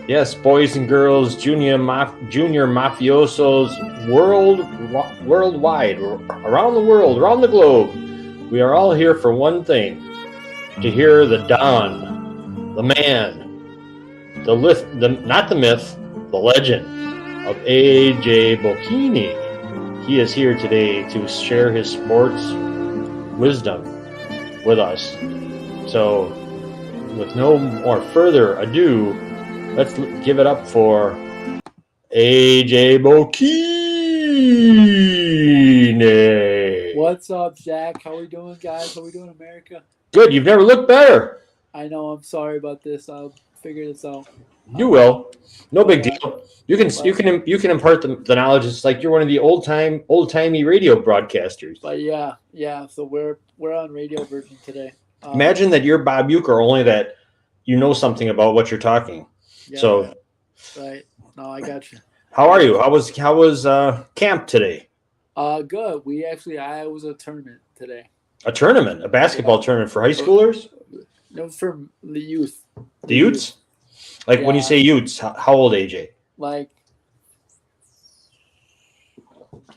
Yes, boys and girls, junior mafiosos, worldwide, around the world, around the globe. We are all here for one thing: to hear the Don, the man, not the myth, the legend of AJ Bocchini. He is here today to share his sports wisdom with us. So, with no more further ado, let's give it up for AJ Bocchini. What's up, Zach? How we doing, guys? How we doing, America? Good. You've never looked better. I know I'm sorry about this. I'll figure this out. You will. No But big deal. You can impart the knowledge. It's like you're one of the old timey radio broadcasters. yeah. So we're on radio version today. Imagine that you're Bob Euchre, only that you know something about what you're talking. Yeah, So, right. No, I got you. how I are got you? How was camp today? Good. I was a tournament today. A tournament, a basketball tournament for high schoolers, No, for the youth. the Utes. Like when you Yeah, say Utes, how old AJ? like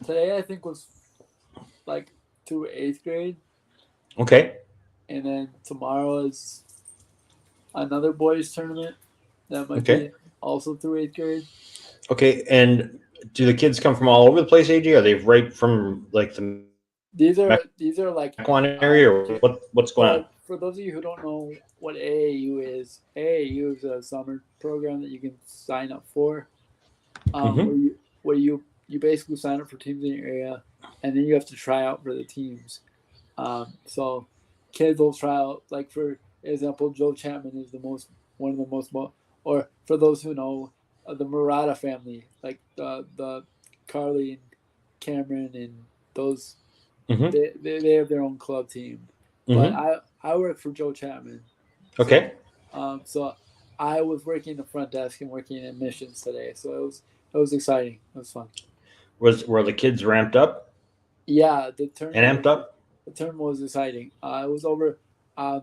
today I think was like through eighth grade, Okay, and then tomorrow is another boys tournament that might okay, be also through eighth grade. okay. And do the kids come from all over the place, AJ? Are they right from like the These are like Mequon area, or what's going on? for those of you who don't know what AAU is a summer program that you can sign up for, Mm-hmm. where you basically sign up for teams in your area, and then you have to try out for the teams. So kids will try out, like for example, Joe Chapman is the most one of the most or for those who know the Murata family, like the Carly and Cameron and those Mm-hmm. they have their own club team. But Mm-hmm. I work for Joe Chapman, so Okay. so I was working the front desk and working admissions today. So it was exciting. It was fun. Were the kids ramped up Yeah, and amped up? the tournament was exciting. It was over.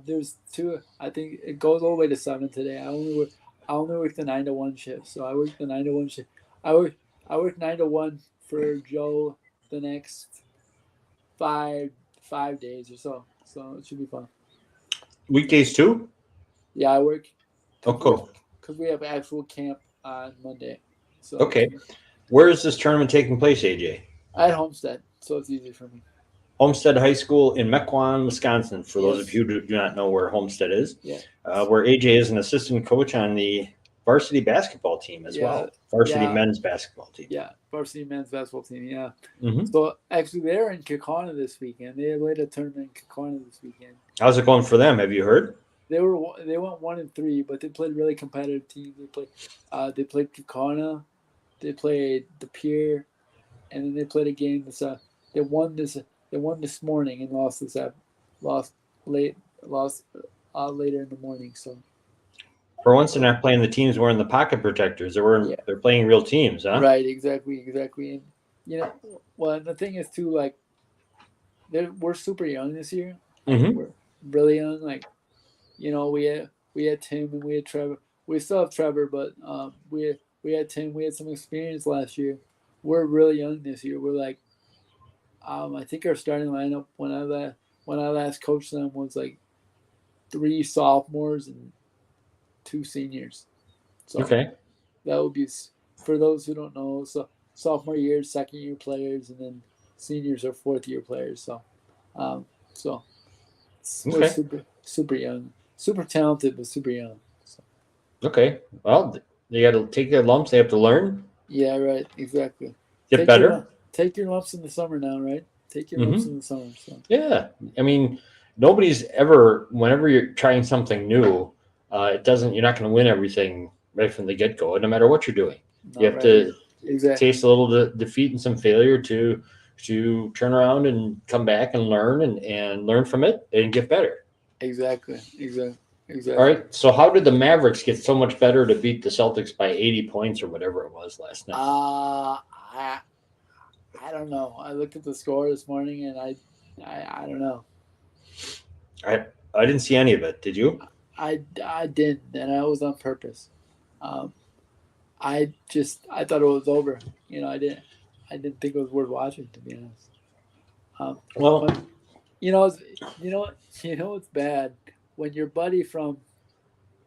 There's two. I think it goes all the way to seven today. I only worked the 9 to 1 shift, so I worked the 9 to 1 shift. I worked 9 to 1 for Joe the next five 5 days or so. So it should be fun. Weekdays too? Yeah, I work Oh, because cool. we have actual camp on Monday. So Okay. Where is this tournament taking place, AJ? at Homestead, so it's easy for me. Homestead High School in Mequon, Wisconsin. For those of Yes. you who do not know where Homestead is, Yeah. where AJ is an assistant coach on the varsity basketball team as Yeah. well, varsity Yeah. men's basketball team. Yeah. Varsity men's basketball team. Yeah. Mm-hmm. So actually, they're in Kekana this weekend. They played a tournament in Kekana this weekend. How's it going for them? Have you heard? They went 1-3, but they played really competitive teams. They played Kekana, they played the Pier, and then they played a game that's they won this they won this morning and lost late lost later in the morning. So For once, they're not playing the teams wearing the pocket protectors. yeah, They're playing real teams, huh? right, exactly, and well, and the thing is too, like we're super young this year. Like Mm-hmm. we're really young. Like we had Tim and we had Trevor. We still have Trevor, but we had Tim. We had some experience last year. We're really young this year. We're like I think our starting lineup when I last coached them was like three sophomores and two seniors. So Okay. that would be for those who don't know. So sophomore year, second year players, and then seniors are fourth year players. Um, so we're Okay. super young, super talented, but super young. So, Okay. Well, they got to take their lumps. They have to learn, yeah, right, exactly. get better. Take your lumps in the summer now, right? Take your lumps Mm-hmm. in the summer. So Yeah. I mean, nobody's ever, whenever you're trying something new, it doesn't, you're not going to win everything right from the get go, no matter what you're doing. You not have right, to exactly, taste a little defeat and some failure to turn around and come back and learn and learn from it and get better. All exactly. right. So how did the Mavericks get so much better to beat the Celtics by 80 points or whatever it was last night? I I don't know. I looked at the score this morning and I don't know. I didn't see any of it. Did you? I didn't, and that was on purpose. Um, I thought it was over. I didn't think it was worth watching, to be honest. Well, But you know, it's, it's bad when your buddy from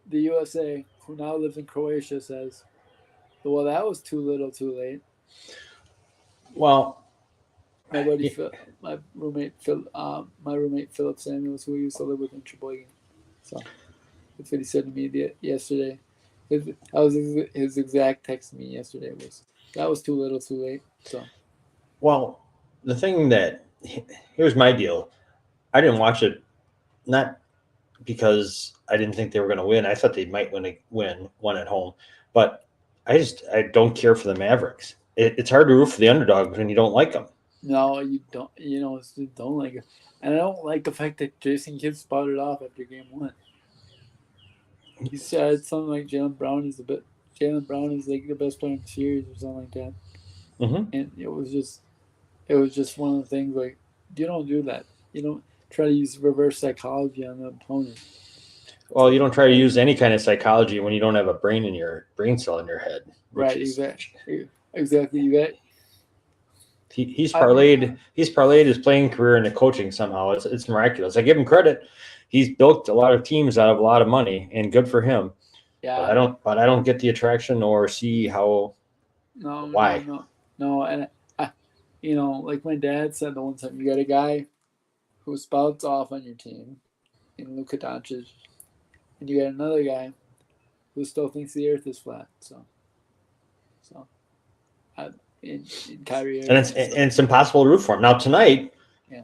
the USA, who now lives in Croatia, says, "Well, that was too little, too late." well, My buddy y- Phil, my roommate Philip Samuels, who used to live with in Sheboygan. So that's what he said to me yesterday. His exact text to me yesterday was, "That was too little, too late." So well, the thing that here's my deal. I didn't watch it not because I didn't think they were going to win. I thought they might win one at home, but I don't care for the Mavericks. It's hard to root for the underdog when you don't like them. no, you don't. Just don't like it, and I don't like the fact that Jason Kidd spouted off after game one. He said something like Jalen Brown is like the best player in the series or something like that, Mm-hmm. and it was just one of the things like you don't do that. You don't try to use reverse psychology on the opponent. Well, you don't try to use any kind of psychology when you don't have a brain cell in your head, which Right, is exactly. You got. he's I mean, parlayed his playing career into coaching somehow. It's miraculous. I give him credit. He's built a lot of teams out of a lot of money, and good for him. yeah, But I don't get the attraction or see how no, no, why. no, no, and like my dad said the one time, you got a guy who spouts off on your team in Luka Doncic, and you got another guy who still thinks the Earth is flat. So, I, in Kyrie And Irving. it's impossible to root for him. Now tonight, Yeah.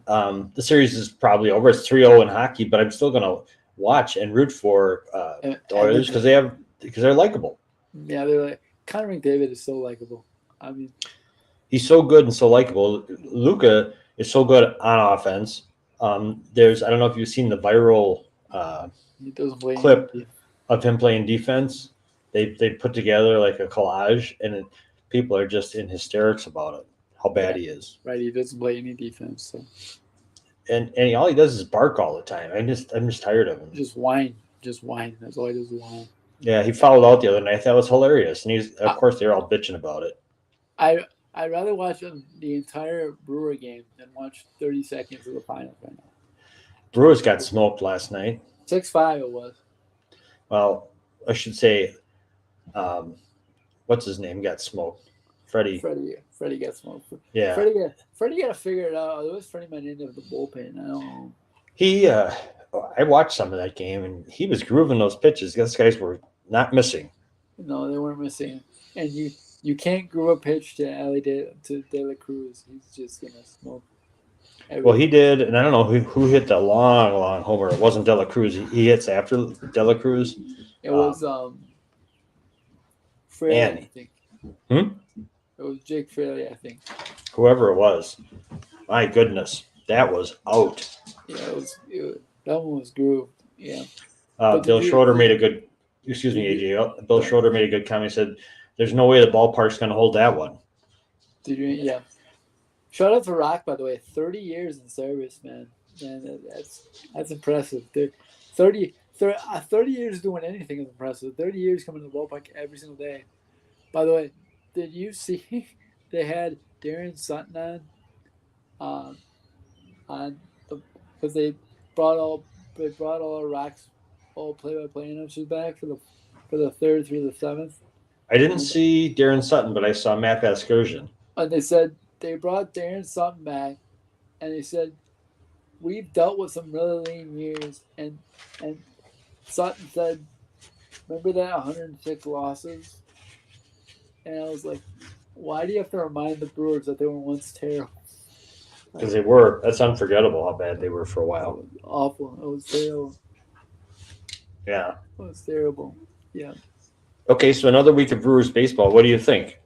the series is probably over. It's 3-0 in hockey, but I'm still going to watch and root for the Oilers because they're likable. Yeah, they're like Connor McDavid is so likable. I mean, He's so good and so likable. Luka is so good on offense. I don't know if you've seen the viral he doesn't play clip any. of him playing defense. They put together like a collage, and people are just in hysterics about it. How bad he is. Right, he doesn't play any defense. So And all he does is bark all the time. I'm just tired of him. just whine. That's all he does is whine. Yeah, he fouled out the other night. That was hilarious, and of course they're all bitching about it. I'd rather watch the entire Brewer game than watch 30 seconds of the finals right now. Brewers got smoked last night. 6-5 it was. Well, I should say, what's his name got smoked? Freddie got smoked. Yeah. Freddie got to figure it out. It was Freddie might end up the bullpen. I don't know. I watched some of that game, and he was grooving those pitches. Those guys were not missing. No, they weren't missing. And you can't groove a pitch to De La Cruz. He's just gonna smoke. Well, he did, and I don't know who hit the long homer. It wasn't De La Cruz. He hits after De La Cruz. It was Fraley, Annie. I think. Hmm? It was Jake Fraley, I think. Whoever it was. My goodness, that was out. Yeah, that one was grooved. Yeah. Bill Schroeder made a good. Excuse me, AJ. Bill Schroeder made a good comment. He said, "There's no way the ballpark's going to hold that one." Did you? Yeah. Shout out to Rock, by the way. 30 years in service, man. Man, that's impressive. 30 years doing anything is impressive. 30 years coming to the ballpark every single day. By the way, did you see they had Darren Sutton on because they brought all Rock's all play-by-play announcers back for the third through the seventh. I didn't see Darren Sutton, but I saw Matt Vasgersian. And they said they brought Darren Sutton back, and they said we've dealt with some really lean years, and Sutton said, "Remember that 106 losses?" And I was like, "Why do you have to remind the Brewers that they were once terrible?" Because they were. That's unforgettable how bad they were for a while. It was awful. It was terrible. Yeah. It was terrible. Yeah. Okay, so another week of Brewers baseball. What do you think?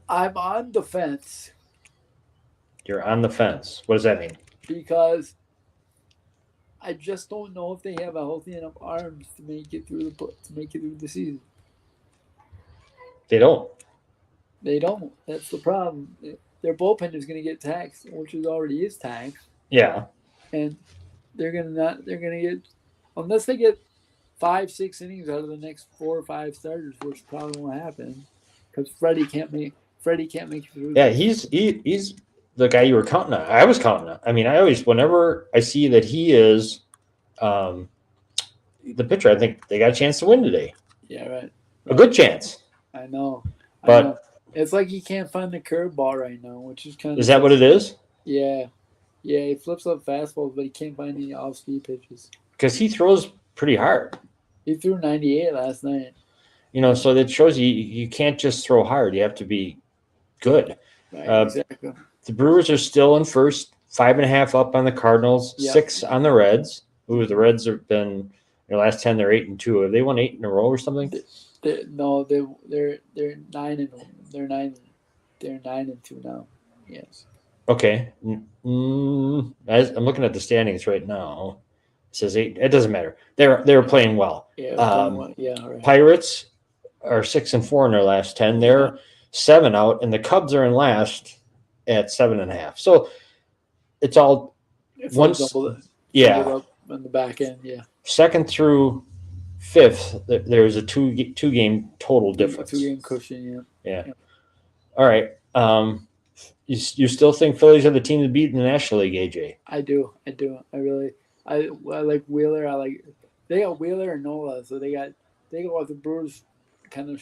I'm on the fence. You're on the fence. What does that mean? Because I just don't know if they have a healthy enough arms to make it through the season. They don't. They don't. That's the problem. Their bullpen is going to get taxed, which already is taxed. Yeah. And they're going to get unless they get 5-6 innings out of the next 4 or 5 starters, which probably won't happen because Freddie can't make it through. Yeah, This. he's the guy you were counting on. I was counting on. I mean, I always whenever I see that he is um, the pitcher, I think they got a chance to win today. Yeah, right. A good chance. I know. But It's like he can't find the curveball right now, which is kind of. is that what it is? Yeah, yeah. He flips up fastballs, but he can't find any off-speed pitches. Because he throws pretty hard. He threw 98 last night. So that shows you can't just throw hard. You have to be good. Right, exactly. The Brewers are still in first, 5.5 up on the Cardinals, 6 on the Reds. Ooh, the Reds have been their last 10. They're 8-2. Have they won 8 in a row or something? They're 9 they're 9-2 now. Yes. Okay. I'm looking at the standings right now. It says 8. It doesn't matter. They're playing well. Yeah. Yeah. Right. Pirates are 6-4 in their last 10. They're 7 out, and the Cubs are in last at 7.5. So it's all once doubled up on the back end. Yeah. Second through fifth, there's a two game total difference. 2 game cushion. Yeah. All right. You still think Phillies are the team to beat in the National League, AJ? I do. I like Wheeler. They got Wheeler and Nola, so they got what the Brewers kind of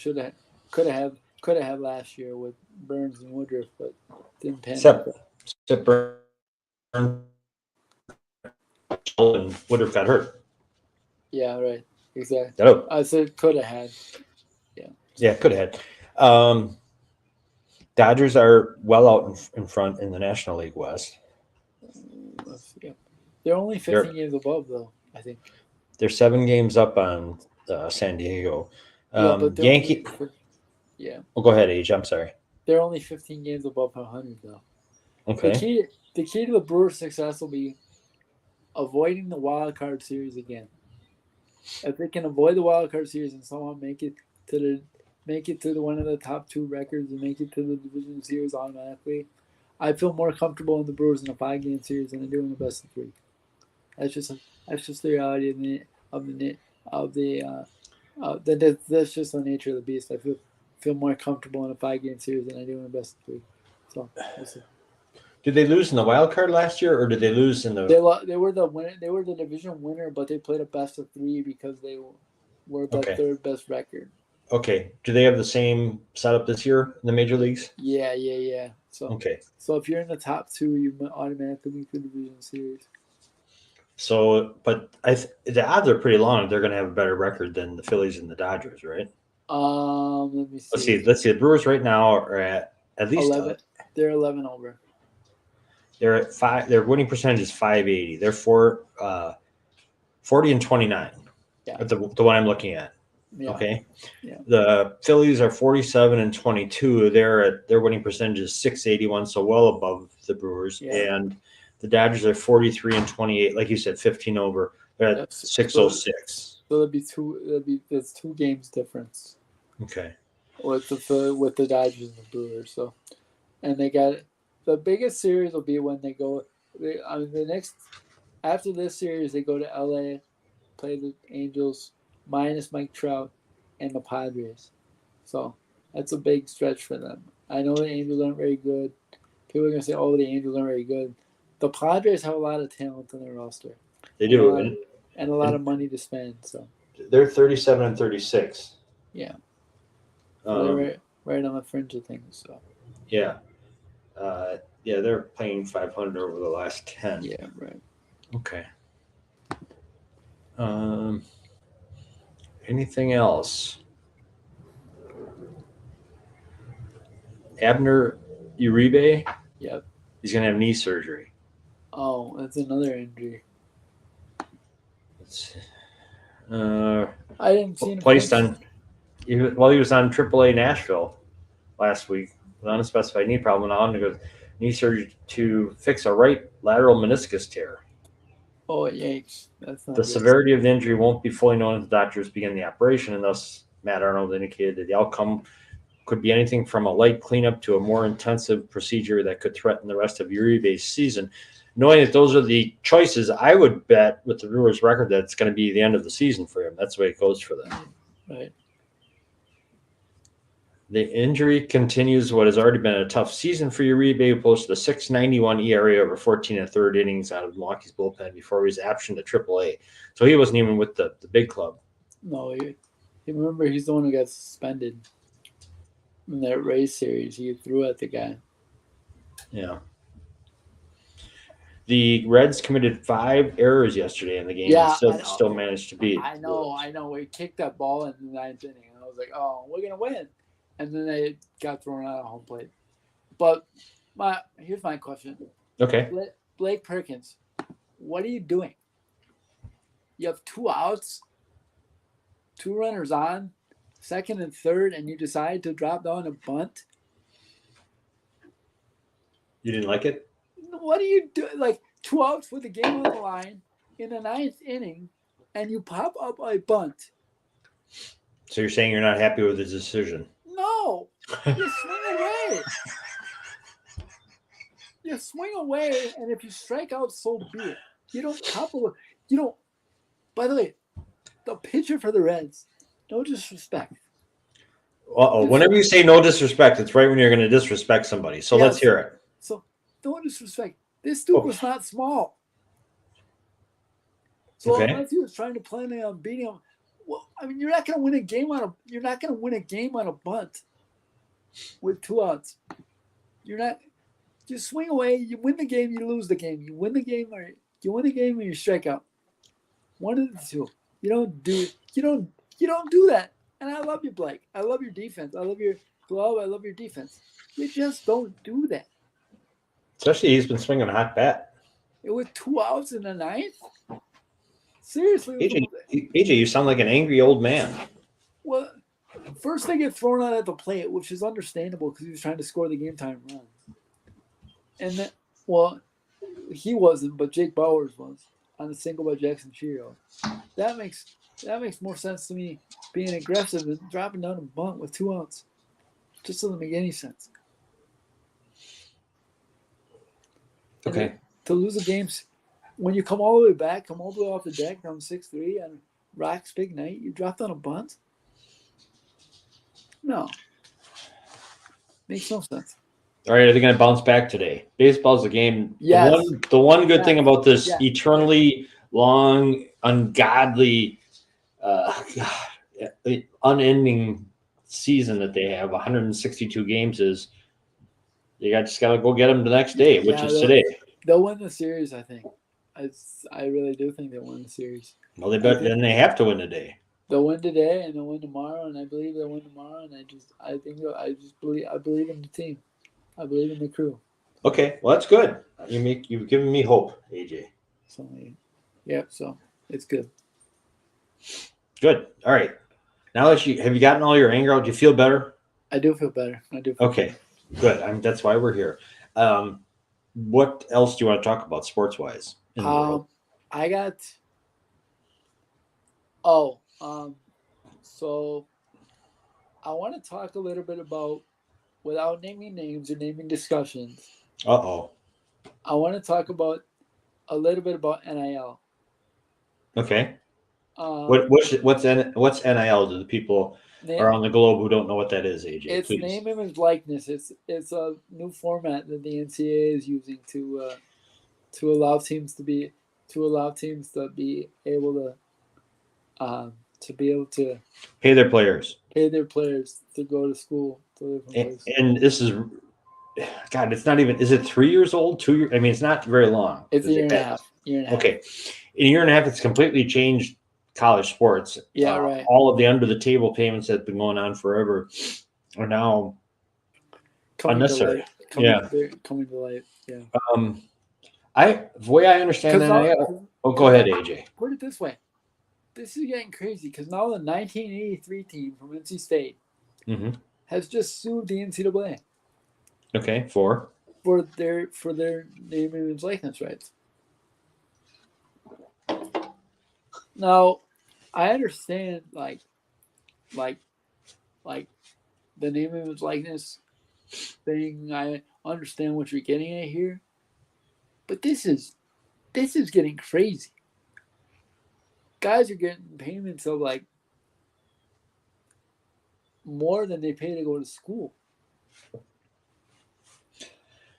could have had last year with Burns and Woodruff, but didn't pan out. Except Burns and Woodruff got hurt. Yeah, right. Exactly. Hello. I said could have had. Yeah. Yeah, could have had. Dodgers are well out in front in the National League West. They're only 15 games above, though, I think. They're 7 games up on San Diego. Yankee. Well, go ahead, Age. I'm sorry. They're only 15 games above 500, though. Okay. The key to the Brewers' success will be avoiding the wild card series again. If they can avoid the wild card series and somehow make it to one of the top 2 records and make it to the division series automatically, I feel more comfortable in the Brewers in a 5-game series than I do in the best of 3. That's just the reality that's just the nature of the beast. I feel more comfortable in a 5-game series than I do in the best of 3. So we'll see. Did they lose in the wild card last year, or did they lose in the? They were the winner. They were the division winner, but they played a best of 3 because they were the 3rd best record. Okay. Do they have the same setup this year in the major leagues? Yeah. So if you're in the top 2, you automatically make the division series. So, but the odds are pretty long. They're going to have a better record than the Phillies and the Dodgers, right? Let me see. Let's see. The Brewers right now are at least 11. They're 11 over. They're at 5. Their winning percentage is .580. They're 40-29. Yeah. The one I'm looking at. Yeah. Okay. Yeah. The Phillies are 47-22. Their winning percentage is .681, so well above the Brewers. Yeah. And the Dodgers are 43-28, like you said, 15 over. They're at 606. So that's 2 games difference. Okay. With the Dodgers and the Brewers. So, and they got the biggest series will be when they go. After this series, they go to LA, play the Angels minus Mike Trout and the Padres. So that's a big stretch for them. I know the Angels aren't very good. People are gonna say, "Oh, the Angels aren't very good." The Padres have a lot of talent on their roster. They do, and a lot of money to spend. So they're 37-36. Yeah, they're right on the fringe of things. So yeah, they're playing 500 over the last 10. Yeah, right. Okay. Anything else? Abner Uribe? Yep. He's going to have knee surgery. Oh, that's another injury. I didn't see him placed on. He was on AAA Nashville last week with unspecified knee problem. Now undergoes knee surgery to fix a right lateral meniscus tear. Oh, yikes! That's not the good. severity of the injury won't be fully known as the doctors begin the operation, and thus Matt Arnold indicated that the outcome could be anything from a light cleanup to a more intensive procedure that could threaten the rest of Uribe's season. knowing that those are the choices, I would bet with the Brewers' record that it's going to be the end of the season for him. That's the way it goes for them. Right. The injury continues what has already been a tough season for Uribe, who posted a 6.91 ERA over 14 and a third innings out of Milwaukee's bullpen before he was optioned to AAA. So he wasn't even with the big club. No, you remember he's the one who got suspended in that Rays series. He threw at the guy. Yeah. The Reds committed 5 errors yesterday in the game Yeah, and still managed to beat. I know. We kicked that ball in the 9th inning, and I was like, "Oh, we're gonna win," and then they got thrown out of home plate. But here's my question. Okay. Blake Perkins, what are you doing? You have 2 outs, 2 runners on, second and third, and you decide to drop down a bunt. You didn't like it? What are you doing? Like 2 outs with the game on the line in the 9th inning, and you pop up a bunt. So you're saying you're not happy with his decision? No, you swing away. You swing away, and if you strike out, so be it. You don't couple. You don't. By the way, the pitcher for the Reds, no disrespect. Whenever you say no disrespect, it's right when you're going to disrespect somebody. So let's hear it. So no disrespect. This dude was not small. So unless he was trying to plan on beating him, well, I mean, you're not going to win a game on a bunt with 2 outs. You're not. You swing away. You win the game. You lose the game. You win the game or you strike out. One of the two. You don't do that. And I love you, Blake. I love your defense. I love your glove. I love your defense. You just don't do that. Especially he's been swinging a hot bat. With 2 outs in the 9th? Seriously. AJ, you sound like an angry old man. Well, first they get thrown out at the plate, which is understandable because he was trying to score the game-time run. And then, well, he wasn't, but Jake Bowers was on the single by Jackson Chiro. That makes more sense to me being aggressive and dropping down a bunt with 2 outs. Just doesn't make any sense. Okay. To lose the games, when you come all the way back, come all the way off the deck, down 6-3 on Rock's big night, you drop down a bunt? No. Makes no sense. All right, are they going to bounce back today? Baseball's a game. Yes. The one good thing about this eternally long, ungodly, unending season that they have, 162 games, is you just got to go get them the next day, which is today. They'll win the series, I think. I really do think they'll win the series. Well, then they have to win today. They'll win today and they'll win tomorrow, and I believe they'll win tomorrow. And I believe in the team. I believe in the crew. Okay, well that's good. You've given me hope, AJ. So it's good. Good. All right. Now that have you gotten all your anger out? Do you feel better? I do feel better. Okay, good. That's why we're here. What else do you want to talk about sports-wise in the world? So I want to talk a little bit about, without naming names or naming discussions. I want to talk about a little bit about NIL. Okay. What's NIL to the people around the globe who don't know what that is, AJ? It's name, image, likeness. It's a new format that the NCAA is using to allow teams to be able to pay their players to go to school to live in places. And this is, God, it's not even. Is it 3 years old? 2 years? I mean, it's not very long. It's a year and a half. Okay, in a year and a half, it's completely changed college sports. Yeah, right. All of the under the table payments that have been going on forever are now unnecessary. Coming to light. Yeah. The way I understand that. Go ahead, AJ. Put it this way. This is getting crazy because now the 1983 team from NC State has just sued the NCAA. Okay, for their name, image, likeness rights. Now, I understand like the name, image, likeness thing. I understand what you're getting at here, But this is getting crazy. Guys are getting payments of like more than they pay to go to school,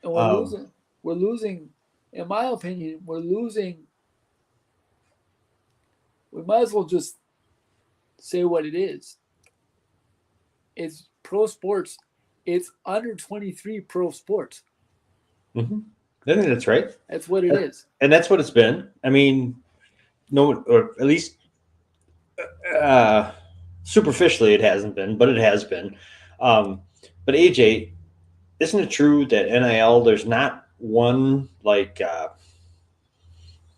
and we're Um, losing. We're losing. In my opinion, we're losing. We might as well just say what it is. It's pro sports. It's under 23 pro sports. mhm. I think that's right. That's what it is. And that's what it's been. I mean, no, or at least uh, superficially it hasn't been, but it has been. Um, but AJ, isn't it true that NIL, there's not one like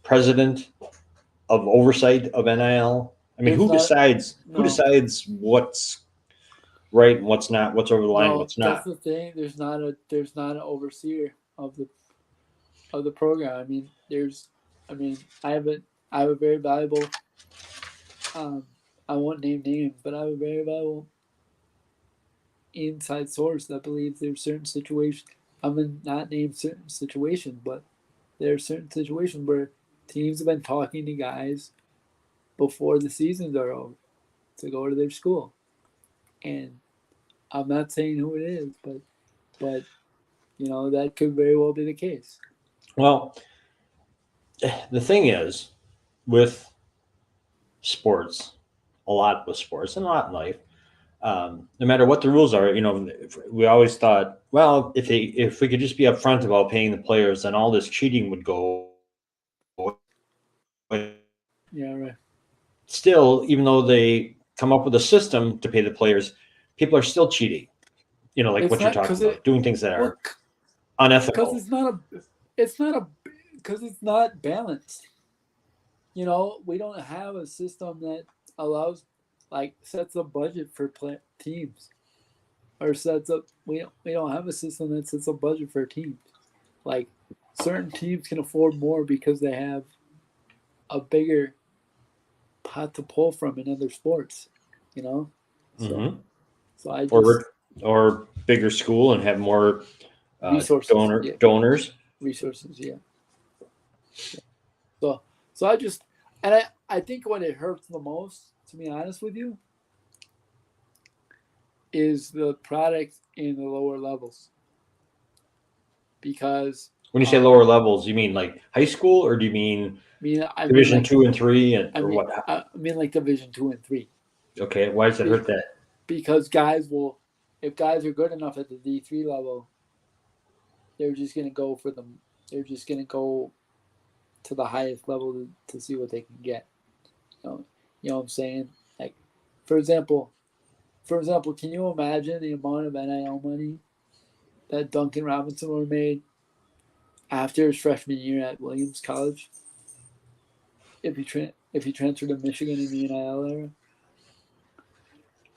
president of oversight of NIL? I mean, There's who not. decides? Who No, decides what's right and what's not? What's over the line? no. What's That's not? the thing. There's not an overseer of the program. I mean, there's. I mean, I have a very valuable. Um, I won't name names, but I have a very valuable inside source that believes there's certain situations. I'm gonna not name certain situations, but there are certain situations where teams have been talking to guys before the seasons are over to go to their school, and I'm not saying who it is, but that could very well be the case. Well, the thing is with sports, a lot with sports and a lot in life. No matter what the rules are, we always thought, well, if we could just be upfront about paying the players, then all this cheating would go away. Yeah, right. Still, even though they come up with a system to pay the players, people are still cheating. Like It's what you're not talking because about, doing things that well, are because unethical. it's not a because it's not balanced. We don't have a system that allows like sets a budget for teams or sets up. We don't have a system that sets a budget for teams. Like certain teams can afford more because they have a bigger pot to pull from in other sports. You know, so Hmm. so I just Or bigger school and have more resources. Yeah, donors. resources. Yeah. So so I just and I think what it hurts the most, to be honest with you, is the product in the lower levels because When you say lower levels, you mean like high school, or do you mean I mean Division like 2 and 3, and I or mean what? I mean like Division 2 and 3 Okay, why does it hurt that? because guys will if guys are good enough at the D3 level, they're just gonna go for them. They're just gonna go to the highest level to see what they can get. You know what I'm saying? Like, for example, can you imagine the amount of NIL money that Duncan Robinson would have made after his freshman year at Williams College if he transferred to Michigan in the NIL era?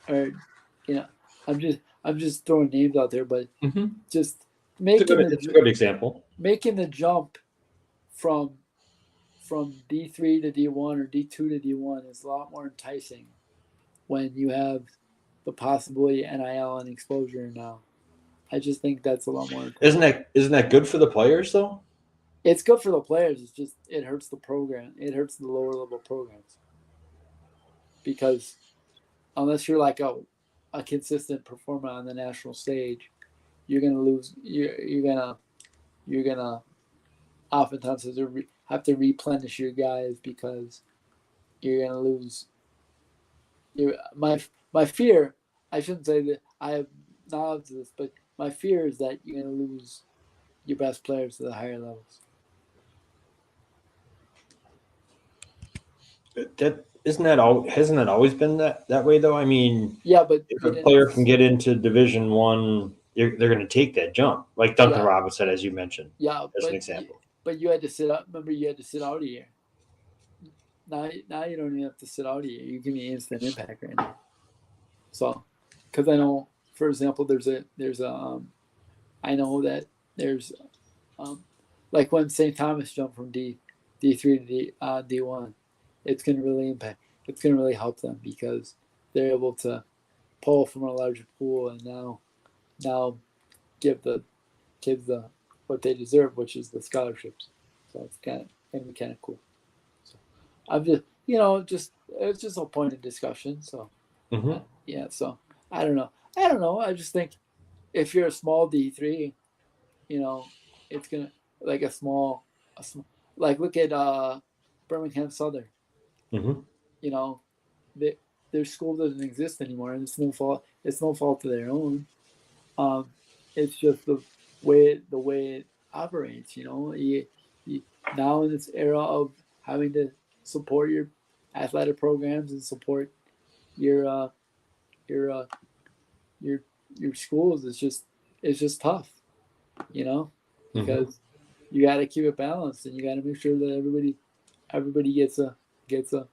Or, you know, I'm just throwing names out there, but Hmm. just It's a good example. making the jump from D3 to D1 or D2 to D1 is a lot more enticing when you have the possibility of NIL and exposure now. I just think that's a lot more Isn't enticing. that good for the players though? It's good for the players. It's just it hurts the program. It hurts the lower level programs because unless you're like a consistent performer on the national stage, you're gonna lose. You're gonna oftentimes have to replenish your guys because you're gonna lose. My fear. I shouldn't say that I have knowledge of this, but my fear is that you're gonna lose your best players to the higher levels. That isn't that all hasn't that always been that way though? I mean, Yeah, but if you a didn't. player can get into Division 1, they're going to take that jump, like Duncan Yeah, Robinson, as you mentioned, yeah, as an example. but you had to sit out. Remember, you had to sit out a year. Now you don't even have to sit out a year. You can be instant impact right now. So, because I know, for example, I know that there's um, like when St. Thomas jumped from D3 to D1, it's gonna really impact. It's gonna really help them because they're able to pull from a larger pool and now give the kids the what they deserve, which is the scholarships. So it's gonna be kind of cool. So I'm just it's just a point of discussion. So Mm-hmm. yeah. So I don't know. I don't know. I just think if you're a small D3, it's gonna like a small like look at Birmingham Southern. Mm-hmm. You know, they, their school doesn't exist anymore, and it's no fault. It's no fault of their own. Um, it's just the way it operates. You now in this era of having to support your athletic programs and support your your uh, your your schools, it's just tough. You know, Mm-hmm. because you got to keep it balanced and you got to make sure that everybody gets a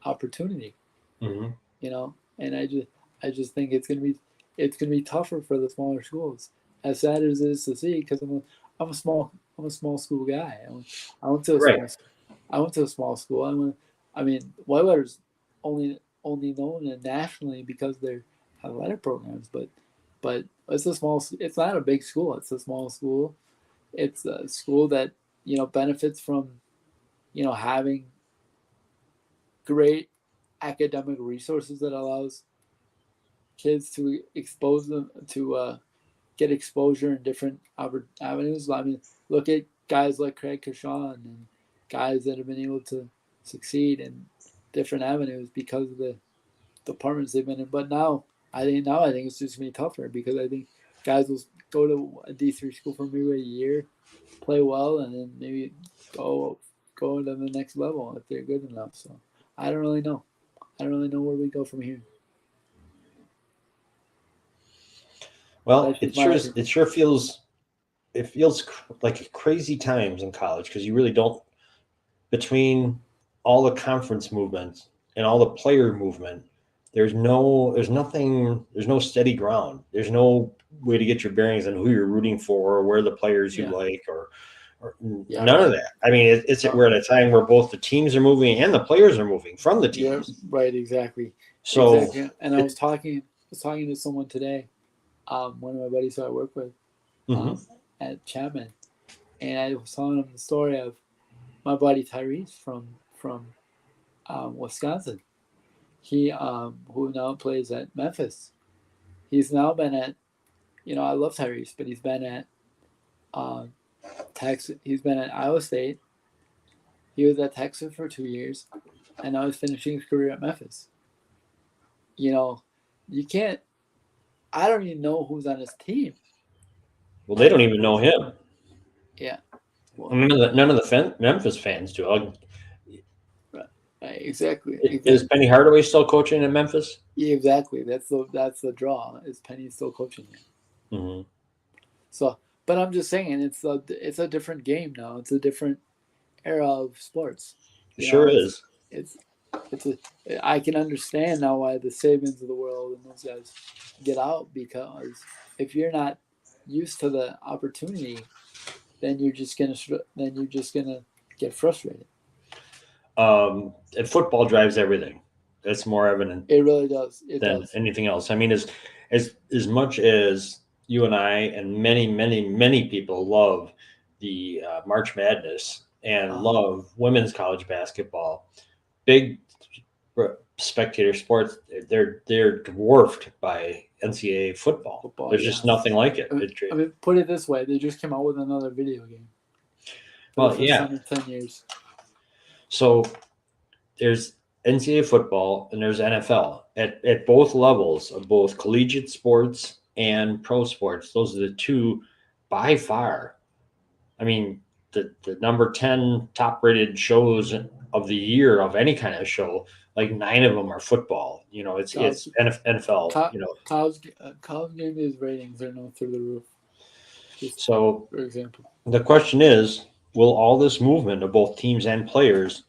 opportunity. Mm-hmm. And I just think it's gonna be tougher for the smaller schools. As sad as it is to see, because I'm a small school guy. I went to a Right. small I went to a small school. I mean, Whitewater's only known nationally because of their athletic programs, but it's a small. It's not a big school. It's a small school. It's a school that benefits from having great academic resources that allows kids to expose them to get exposure in different avenues. I mean, look at guys like Craig Kashan and guys that have been able to succeed in different avenues because of the departments they've been in. But now I think it's just gonna be tougher because I think guys will go to a D3 school for maybe a year, play well, and then maybe go to the next level if they're good enough. So I don't really know. I don't really know where we go from here. Well, That's just my opinion. it feels like crazy times in college because you really don't between all the conference movements and all the player movement. There's no steady ground. There's no way to get your bearings on who you're rooting for or where the players you Yeah. like or Yeah. none of Right. that. I mean, we're at a time where both the teams are moving and the players are moving from the Yeah. teams. Right. Exactly. So Exactly. And I was it, talking to someone today, one of my buddies who I work with, mhm. um, at Chapman, and I was telling him the story of my buddy Tyrese from Wisconsin. He who now plays at Memphis. He's now been at I love Tyrese, but he's been at uh, Texas. He's been at Iowa State. He was at Texas for 2 years, and now he's finishing his career at Memphis. You know, you can't. I don't even know who's on his team. Well, they Like, don't even know him. yeah, I well, mean, none of the Memphis fans do. right, right, exactly, Is exactly, Penny Hardaway still coaching in Memphis? yeah, exactly. That's the draw. Is Penny still coaching there? Hmm. So, but I'm just saying, it's a different game now. It's a different era of sports. It You sure know, it's is. it's it's a. I can understand now why the Sabins of the world and those guys get out because if you're not used to the opportunity, then you're just gonna get frustrated. And football drives everything. That's more evident It really does. It than does. anything else. I mean, as much as you and I and many people love the March Madness and Uh, love women's college basketball, big spectator sports, they're dwarfed by NCAA football. Football, There's yeah. just nothing like it. I mean, put it this way: they just came out with another video game for the Well, first yeah. time in 10 years. So there's NCAA football and there's NFL at both levels of both collegiate sports and pro sports. Those are the two by far. I mean, the number 10 top rated shows of the year of any kind of show, like 9 of them are football. College, It's NFL. college game days ratings are now through the roof. Just So for example, the question is, will all this movement of both teams and players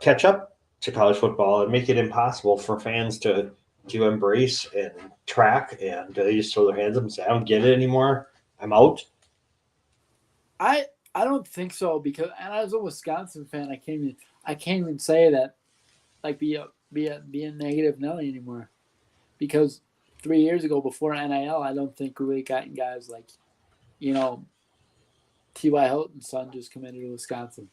catch up to college football and make it impossible for fans to embrace and track and they just throw their hands up and say, "I don't get it anymore. I'm out." I don't think so because and as a Wisconsin fan, I can't even say that like be a negative Nelly anymore because 3 years ago before NIL, I don't think we really gotten guys like you know T.Y. Hilton's son just committed to Wisconsin.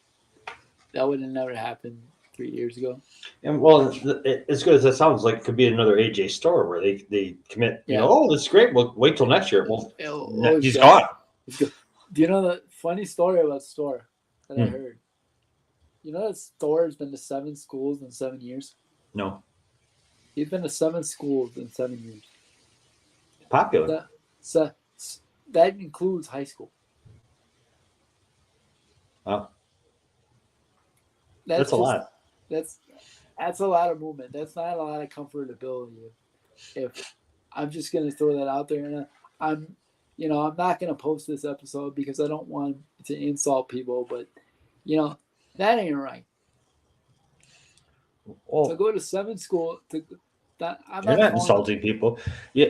That would have never happened 3 years ago. And well, as good as that sounds, like it could be another AJ store where they commit. You Yeah. know, oh, this is great. We'll wait till next year. Well, he's yeah. gone. Do you know the funny story about Store that I heard? You know that Store has been to 7 schools in 7 years? No. He's been to 7 schools in 7 years. Popular. That includes high school. Wow. That's a lot. That's a lot of movement. That's not a lot of comfortability. If I'm just gonna throw that out there, and I'm not gonna post this episode because I don't want to insult people, but that ain't right. Oh, to go to 7 school you're not insulting people. Yeah,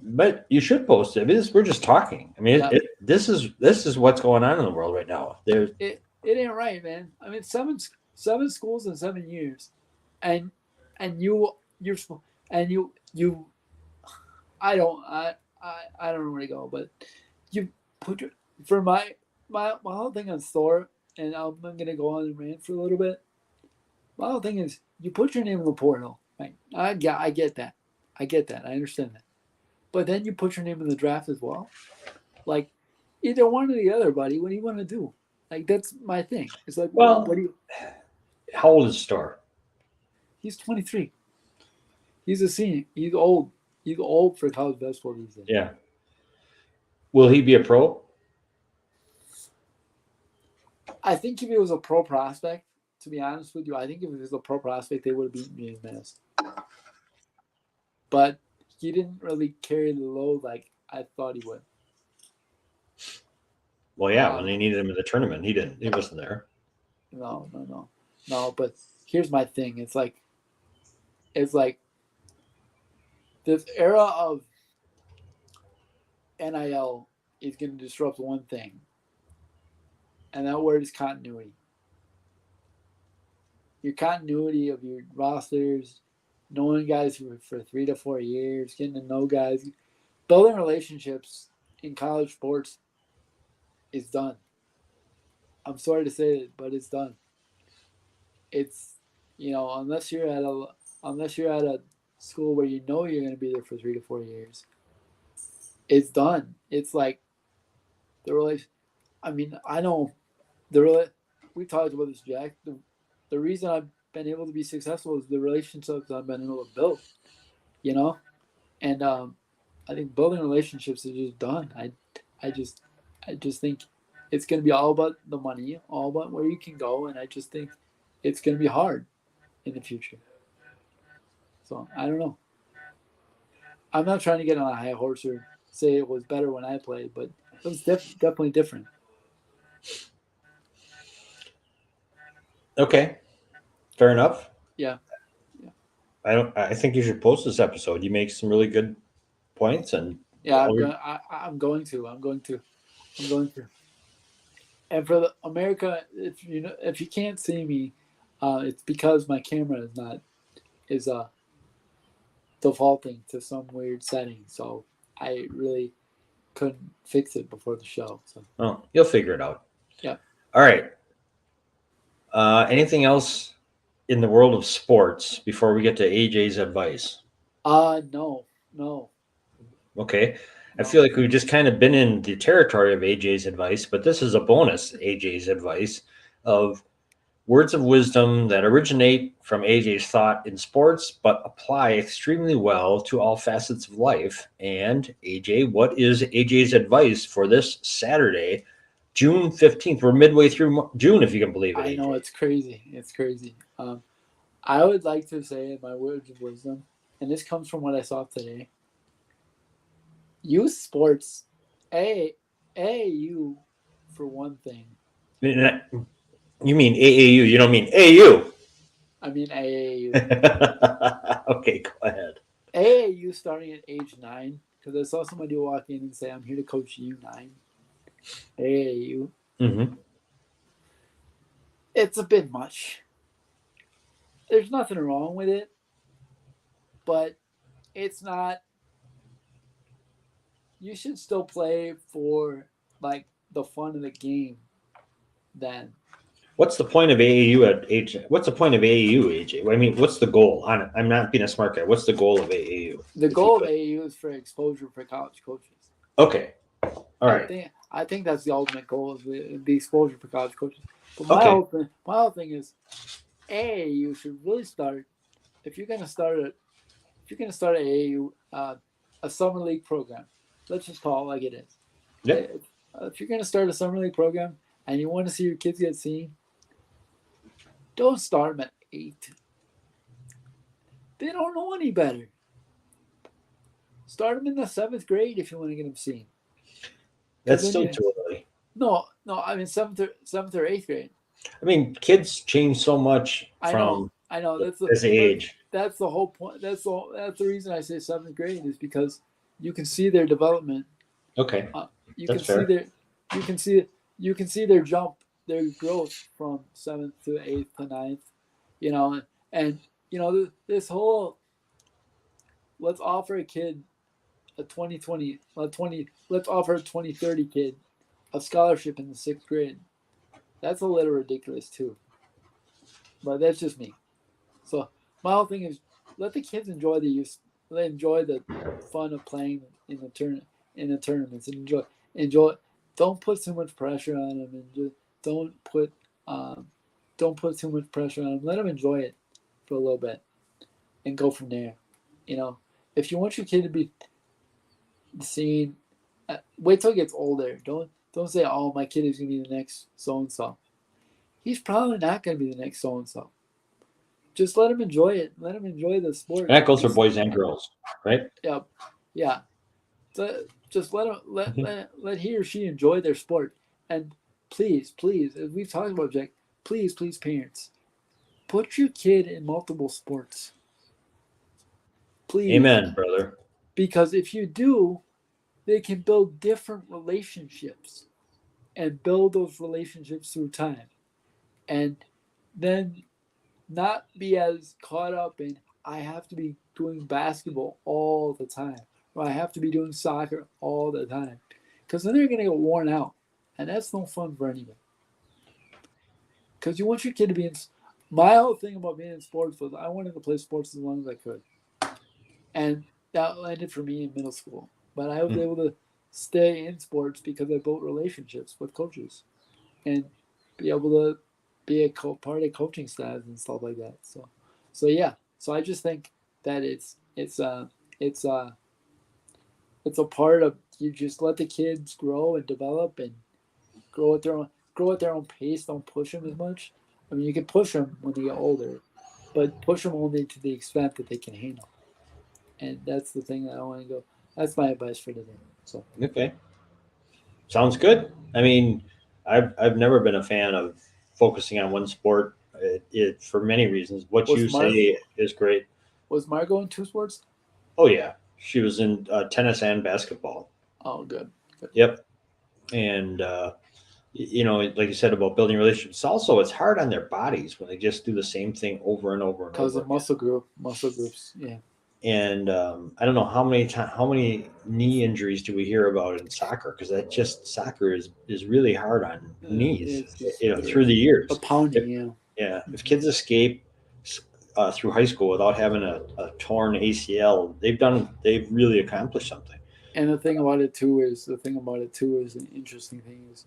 but you should post it. I mean, we're just talking. I mean, this is what's going on in the world right now. It ain't right, man. I mean, seven schools in 7 years, and you I don't know where to go, but you put for my whole thing on Thor, and I'm gonna go on and rant for a little bit. My whole thing is you put your name in the portal. Right? I get that. I understand that. But then you put your name in the draft as well. Like, either one or the other, buddy. What do you want to do? Like, that's my thing. It's like, well, what do you? How old is Star? He's 23. He's a senior. He's old. He's old for college basketball these days. Yeah. Will he be a pro? I think if he was a pro prospect, to be honest with you, I think if he was a pro prospect, they would have beaten James Manis. But he didn't really carry the load like I thought he would. Well, yeah, when they needed him in the tournament, he didn't. He wasn't there. No. But here's my thing. It's like this era of NIL is going to disrupt one thing, and that word is continuity. Your continuity of your rosters, knowing guys for 3 to 4 years, getting to know guys, building relationships in college sports is done. I'm sorry to say it, but it's done. It's unless you're at a school where you know you're going to be there for 3 to 4 years, it's done. It's like the relation. I mean, I know we talked about this, Jack. The reason I've been able to be successful is the relationships I've been able to build. And I think building relationships is just done. I just think it's going to be all about the money, all about where you can go, and I just think it's going to be hard in the future. So I don't know. I'm not trying to get on a high horse or say it was better when I played, but it was definitely different. Okay, fair enough. Yeah. I think you should post this episode. You make some really good points, and yeah, I'm going to. And for the America, if you can't see me, it's because my camera is defaulting to some weird setting. So I really couldn't fix it before the show. So you'll figure it out. Yeah. All right. Anything else in the world of sports before we get to AJ's advice? No. Okay. No. I feel like we've just kind of been in the territory of AJ's advice, but this is a bonus AJ's advice of words of wisdom that originate from AJ's thought in sports, but apply extremely well to all facets of life. And AJ, what is AJ's advice for this Saturday, June 15th? We're midway through June, if you can believe it. I know, it's crazy. I would like to say my words of wisdom, and this comes from what I saw today. Use sports, AAU, for one thing. You mean AAU? You don't mean AU? I mean AAU. Okay, go ahead. AAU starting at age 9, because I saw somebody walk in and say, "I'm here to coach U9." AAU. Mm-hmm. It's a bit much. There's nothing wrong with it, but it's not. You should still play for like the fun of the game then. What's the point of AAU at AJ? What's the point of AAU, AJ? I mean, what's the goal? I'm not being a smart guy. What's the goal of AAU? The goal of AAU is for exposure for college coaches. Okay. All right. I think that's the ultimate goal, is the exposure for college coaches. But my whole thing is AAU should really start, if you're gonna start AAU, a summer league program. Let's just call it like it is. Yeah. If you're gonna start a summer league program and you want to see your kids get seen, don't start them at 8. They don't know any better. Start them in the 7th grade if you want to get them seen. That's still too early. No. I mean 7th or 8th grade. I mean, kids change so much from I know. That's the age. That's the whole point. That's the reason I say 7th grade, is because you can see their development. Okay. You can see their jump, their growth from 7th to 8th to 9th, and this whole, let's offer a kid a 2020, let's offer a 2030 kid a scholarship in the 6th grade. That's a little ridiculous too. But that's just me. So my whole thing is, let the kids enjoy the fun of playing in the tournaments, and enjoy. Don't put too much pressure on them, and just don't put too much pressure on them. Let them enjoy it for a little bit, and go from there. If you want your kid to be seen, wait till he gets older. Don't say, "Oh, my kid is gonna be the next so and so." He's probably not gonna be the next so and so. Just let him enjoy it. Let him enjoy the sport. And that goes for boys and girls, right? Yeah. So just let he or she enjoy their sport. And please, as we've talked about, Jack, please, parents, put your kid in multiple sports. Please. Amen, brother. Because if you do, they can build different relationships and build those relationships through time. And then not be as caught up in, I have to be doing basketball all the time, or I have to be doing soccer all the time. Because then they're going to get worn out. And that's no fun for anybody. Because you want your kid to be in. My whole thing about being in sports was I wanted to play sports as long as I could. And that ended for me in middle school. But I was able to stay in sports because I built relationships with coaches and be able to be a part of coaching staffs and stuff like that. So yeah. So I just think that it's a part of, you just let the kids grow and develop and grow at their own pace. Don't push them as much. I mean, you can push them when they get older, but push them only to the extent that they can handle. And that's the thing that I want to go. That's my advice for today. So okay, sounds good. I mean, I've never been a fan of focusing on one sport. It for many reasons. What you say is great. Was Margot in 2 sports? Oh yeah, she was in tennis and basketball. Oh, good. Yep, and like you said about building relationships. Also, it's hard on their bodies when they just do the same thing over and over and over. Because of muscle groups, yeah. And I don't know how many knee injuries do we hear about in soccer? Because soccer is really hard on knees, through the years. The pounding, yeah. If kids escape through high school without having a torn ACL, they've really accomplished something. And the thing about it too is an interesting thing is,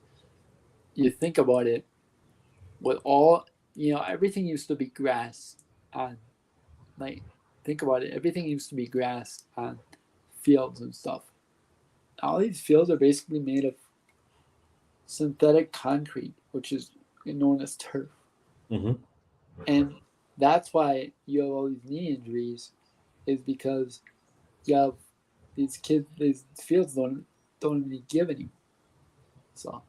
you think about it, with all everything used to be grass on, like. Think about it. Everything used to be grass on fields and stuff. All these fields are basically made of synthetic concrete, which is known as turf. Mm-hmm. And that's why you have all these knee injuries, is because you have these fields don't even give anymore. So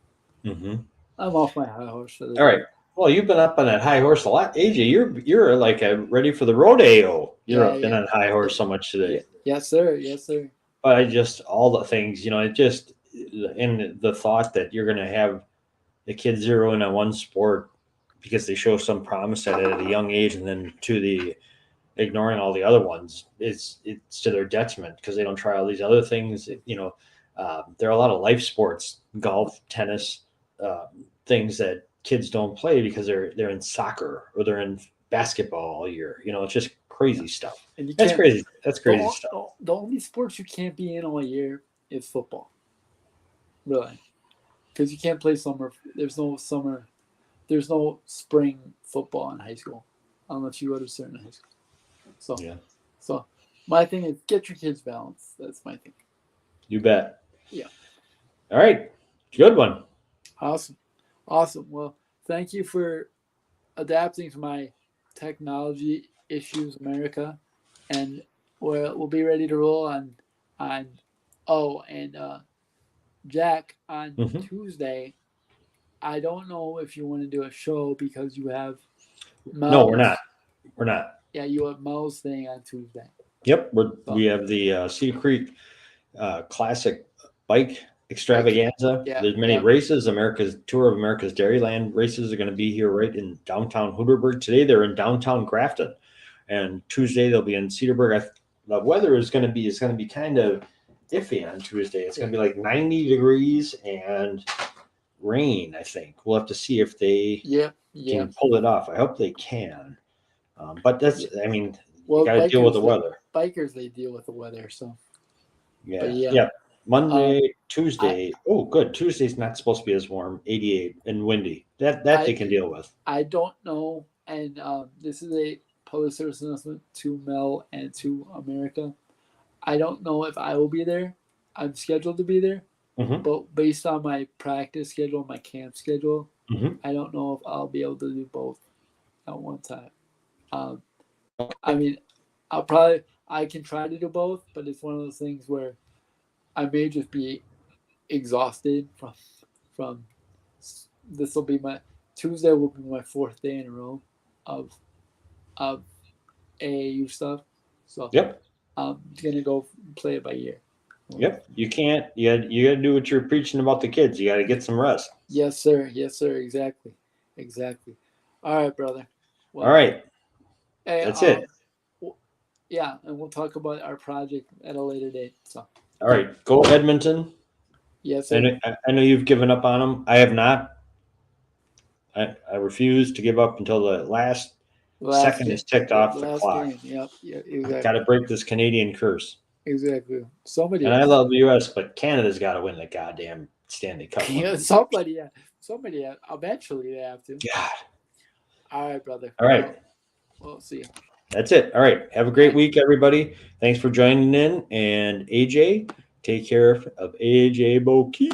I'm off my high horse for this. All right. Well, you've been up on that high horse a lot, AJ. You're like ready for the rodeo. You've been on high horse so much today. Yes, sir. But all the things, it just, and the thought that you're going to have the kids zero in on one sport because they show some promise at it at a young age, and then to the ignoring all the other ones, it's to their detriment because they don't try all these other things. There are a lot of life sports, golf, tennis, things that kids don't play because they're in soccer or they're in basketball all year. It's just crazy stuff. And you That's can't. crazy. That's crazy stuff. The only sports you can't be in all year is football. Really, because you can't play summer. There's no summer. There's no spring football in high school, unless you go to a certain high school. So Yeah, so my thing is get your kids balanced. That's my thing. you bet. Yeah. All right, good one. Awesome. Well, thank you for adapting to my technology issues, America, and we'll be ready to roll on. Oh, and Jack, on Mm-hmm. Tuesday, I don't know if you want to do a show because you have Mel's. No, we're not. We're not. Yeah, you have Mel's thing on Tuesday. Yep, we have the Cedar Creek Classic Bike Extravaganza. Yeah, There's many races. America's Tour of America's Dairyland races are going to be here right in downtown Hooterburg. Today they're in downtown Grafton, and Tuesday they'll be in Cedarburg. The weather is going to be kind of iffy on Tuesday. It's going to be like 90 degrees and rain. I think we'll have to see if they can pull it off. I hope they can. But that's, I mean, you got to deal with the weather. Bikers, they deal with the weather. So, yeah. Monday, Tuesday. Good. Tuesday's not supposed to be as warm, 88 and windy. That they can deal with. I don't know. And this is a public service announcement to Mel and to America. I don't know if I will be there. I'm scheduled to be there. Mm-hmm. But based on my practice schedule, my camp schedule, mm-hmm. I don't know if I'll be able to do both at one time. I mean, I can try to do both, but it's one of those things where I may just be exhausted from this will be Tuesday will be my 4th day in a row of AAU stuff. So yep. I'm gonna go play it by ear. Yep. You can't. You got to do what you're preaching about the kids. You got to get some rest. Yes, sir. Exactly. All right, brother. Well, all right. Hey, that's it. Yeah, and we'll talk about our project at a later date. So. All right. Go Edmonton. Yes, sir. I know you've given up on them. I have not. I refuse to give up until the last second is ticked off the clock. Game. Yep. Yeah, exactly. Got to break this Canadian curse. Exactly. I love the U.S., but Canada's got to win the goddamn Stanley Cup. Yeah, somebody. Eventually, they have to. God. All right, brother. All right. We'll see you. That's it. All right. Have a great week, everybody. Thanks for joining in. And AJ, take care of AJ Bokey.